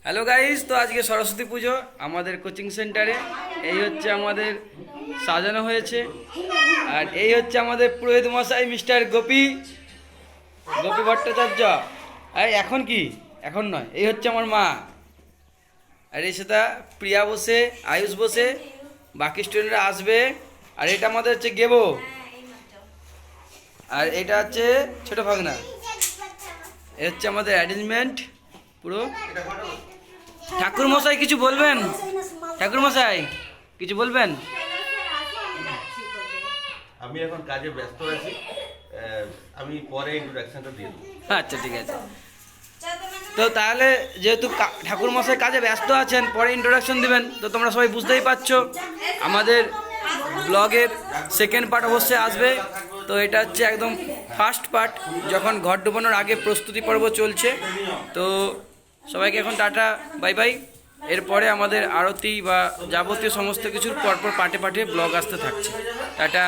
Hello guys, তো আজকে সরস্বতী পুজো আমাদের কোচিং সেন্টারে। এই হচ্ছে আমাদের সাজানো হয়েছে। আর এই হচ্ছে আমাদের পুরোহিত মশাই মিস্টার গোপী গোপী ভট্টাচার্য। আর এখন কি, এখন নয়, এই হচ্ছে আমার মা। আর এই সাথে প্রিয়া বসে, আয়ুষ বসে, বাকি স্টুডেন্টরা আসবে। আর এটা আমাদের হচ্ছে গেবো, আর এটা হচ্ছে ছোট ভাগনা। এ হচ্ছে আমাদের অ্যারেঞ্জমেন্ট পুরো। ঠাকুর মশাই কিছু বলবেন? ঠাকুর মশাই কিছু বলবেন? আমি এখন কাজে ব্যস্ত আছি, আমি পরে ইন্ট্রোডাকশনটা দিয়ে দেবো। আচ্ছা, ঠিক আছে। তো তাহলে যেহেতু ঠাকুর মশাই কাজে ব্যস্ত আছেন, পরে ইন্ট্রোডাকশন দিবেন, তো তোমরা সবাই বুঝতেই পারছো আমাদের ব্লগের সেকেন্ড পার্ট অবশ্যই আসবে। তো এটা হচ্ছে একদম ফার্স্ট পার্ট, যখন ঘর ডুবানোর আগে প্রস্তুতি পর্ব চলছে। তো সবাইকে এখন টাটা, বাই বাই। এরপরে আমাদের আরতি বা যাবতীয় সমস্ত কিছুর পরপর পার্টে পার্টে ব্লগ আসতে থাকছে। টাটা।